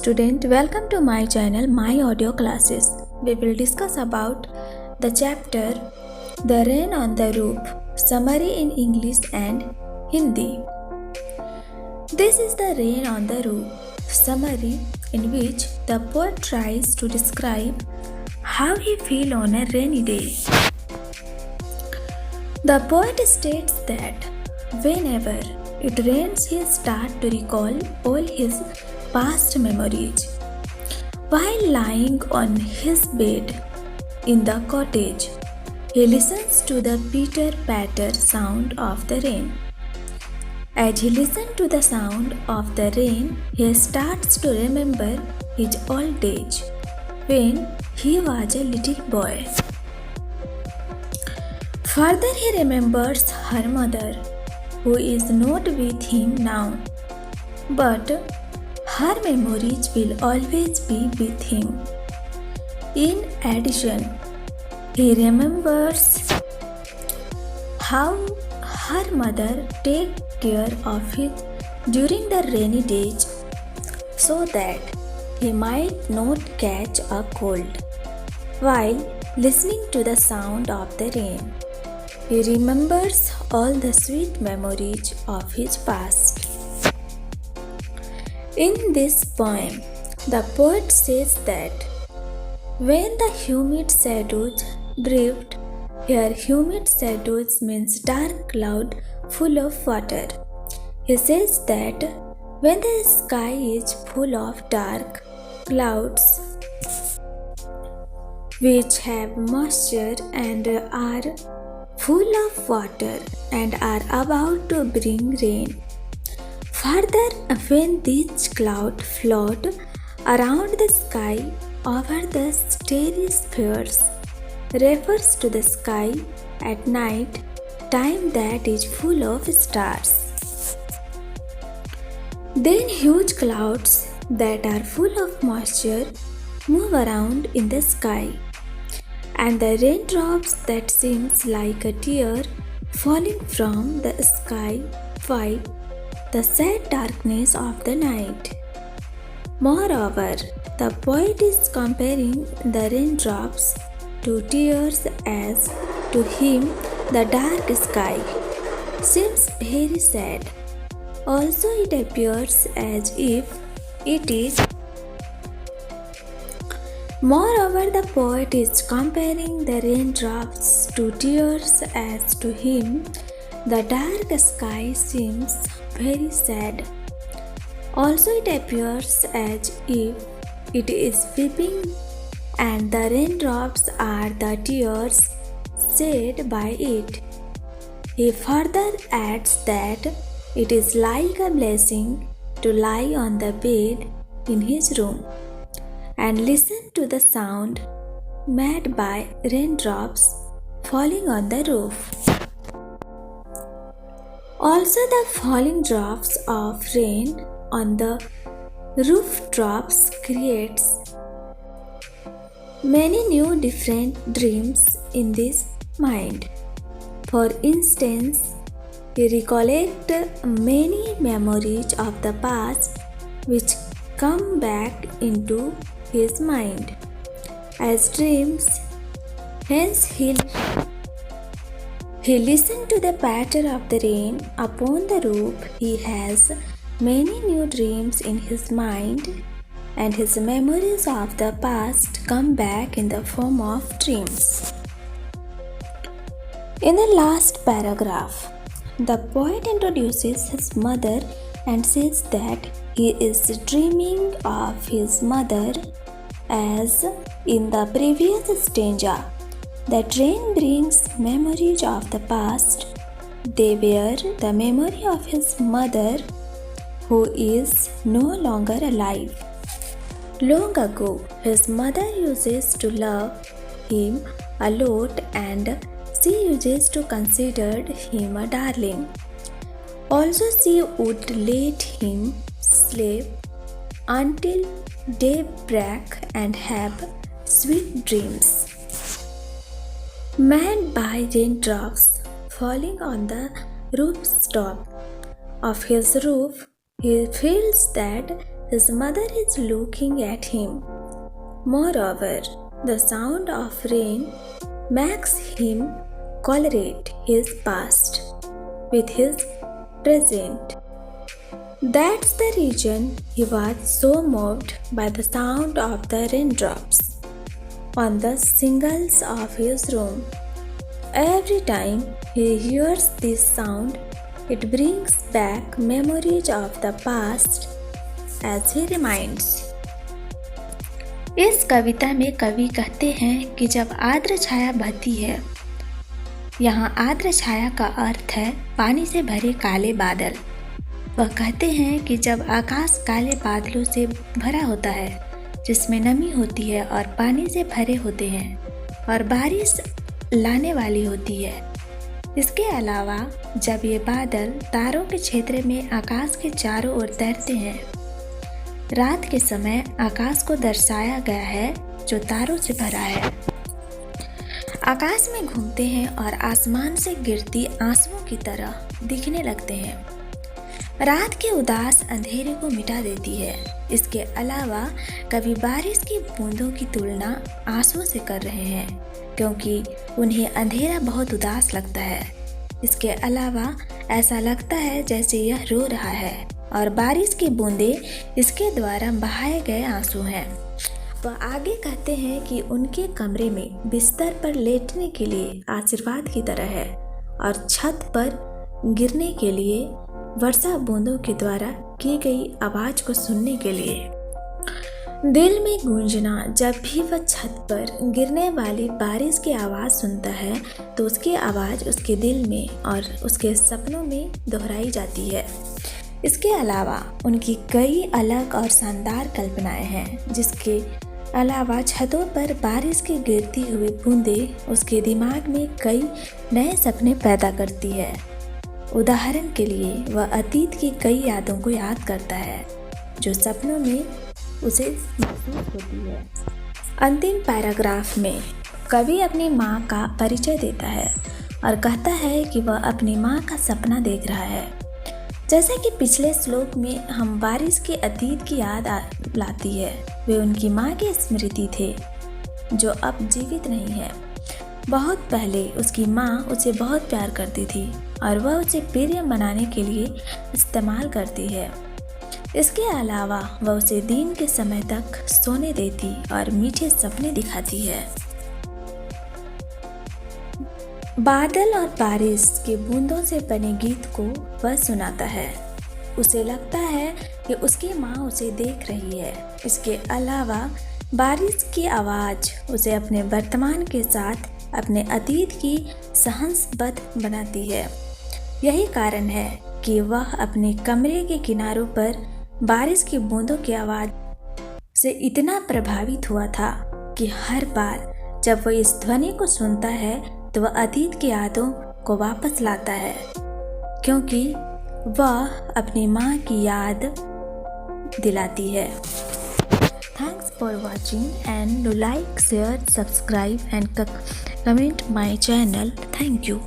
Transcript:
student, welcome to my channel My Audio Classes. We will discuss about the chapter The Rain on the Roof, summary in English and Hindi. This is the rain on the roof summary in which the poet tries to describe how he feels on a rainy day. The poet states that whenever it rains, he starts to recall all his past memories. While lying on his bed in the cottage, he listens to the pitter-patter sound of the rain. As he listens to the sound of the rain, he starts to remember his old age when he was a little boy. Further, he remembers her mother, who is not with him now, but her memories will always be with him. In addition, he remembers how her mother takes care of him during the rainy days so that he might not catch a cold while listening to the sound of the rain. He remembers all the sweet memories of his past. In this poem, the poet says that when the humid shadows drift, here humid shadows means dark cloud full of water. He says that when the sky is full of dark clouds which have moisture and are full of water and are about to bring rain. Further, when these clouds float around the sky over the starry spheres, refers to the sky at night time that is full of stars. Then huge clouds that are full of moisture move around in the sky, and the raindrops that seems like a tear falling from the sky wipe the sad darkness of the night. Moreover, the poet is comparing the raindrops to tears, as to him the dark sky seems very sad. Also, it appears as if it is. Moreover, the poet is comparing the raindrops to tears, as to him the dark sky seems very sad. Also, it appears as if it is weeping, and the raindrops are the tears shed by it. He further adds that it is like a blessing to lie on the bed in his room and listen to the sound made by raindrops falling on the roof. Also, the falling drops of rain on the rooftops creates many new different dreams in his mind. For instance, he recollects many memories of the past which come back into his mind as dreams. Hence, he listened to the patter of the rain upon the roof. He has many new dreams in his mind, and his memories of the past come back in the form of dreams. In the last paragraph, the poet introduces his mother and says that he is dreaming of his mother, as in the previous stanza. The rain brings memories of the past. They were the memory of his mother, who is no longer alive. Long ago, his mother uses to love him a lot, and she uses to consider him a darling. Also, she would let him sleep until daybreak and have sweet dreams made by raindrops falling on the rooftop of his roof. He feels that his mother is looking at him. Moreover, the sound of rain makes him correlate his past with his present. That's the reason he was so moved by the sound of the raindrops on the shingles of his room. Every time he hears this sound, it brings back memories of the past as he reminds. इस कविता में कवि कहते हैं कि जब आर्द्र छाया बहती है, यहाँ आर्द्र छाया का अर्थ है पानी से भरे काले बादल। वह कहते हैं कि जब आकाश काले बादलों से भरा होता है, जिसमें नमी होती है और पानी से भरे होते हैं और बारिश लाने वाली होती है। इसके अलावा जब ये बादल तारों के क्षेत्र में आकाश के चारों ओर तैरते हैं, रात के समय आकाश को दर्शाया गया है जो तारों से भरा है। आकाश में घूमते हैं और आसमान से गिरती आंसुओं की तरह दिखने लगते हैं। रात के उदास अंधेरे को मिटा देती है। इसके अलावा कभी बारिश की बूंदों की तुलना आंसुओं से कर रहे हैं, क्योंकि उन्हें अंधेरा बहुत उदास लगता है। इसके अलावा ऐसा लगता है जैसे यह रो रहा है और बारिश की बूंदें इसके द्वारा बहाए गए आंसू हैं। वह आगे कहते हैं कि उनके कमरे में बिस्तर पर लेटने के लिए आशीर्वाद की तरह है और छत पर गिरने के लिए वर्षा बूंदों के द्वारा की गई आवाज को सुनने के लिए। दिल में गूंजना, जब भी वह छत पर गिरने वाली बारिश की आवाज़ सुनता है तो उसकी आवाज़ उसके दिल में और उसके सपनों में दोहराई जाती है। इसके अलावा उनकी कई अलग और शानदार कल्पनाएं हैं, जिसके अलावा छतों पर बारिश की गिरती हुई बूंदें उसके दिमाग में कई नए सपने पैदा करती है। उदाहरण के लिए वह अतीत की कई यादों को याद करता है जो सपनों में उसे महसूस होती है। अंतिम पैराग्राफ में कवि अपनी माँ का परिचय देता है और कहता है कि वह अपनी माँ का सपना देख रहा है। जैसे कि पिछले श्लोक में हम बारिश के अतीत की याद लाती है, वे उनकी माँ की स्मृति थे जो अब जीवित नहीं है। बहुत पहले उसकी माँ उसे बहुत प्यार करती थी और वह उसे प्रिय बनाने के लिए इस्तेमाल करती है। इसके अलावा वह उसे दिन के समय तक सोने देती और मीठे सपने दिखाती है। बादल और बारिश के बूंदों से बने गीत को वह सुनाता है। उसे लगता है कि उसकी माँ उसे देख रही है। इसके अलावा बारिश की आवाज़ उसे अपने वर्तमान के साथ अपने अतीत की सहसंबद्ध बनाती है। यही कारण है कि वह अपने कमरे के किनारों पर बारिश की बूंदों की आवाज़ से इतना प्रभावित हुआ था कि हर बार जब वह इस ध्वनि को सुनता है तो वह अतीत की यादों को वापस लाता है, क्योंकि वह अपनी माँ की याद दिलाती है। Thanks for watching and do like, share, subscribe and comment my channel. Thank you.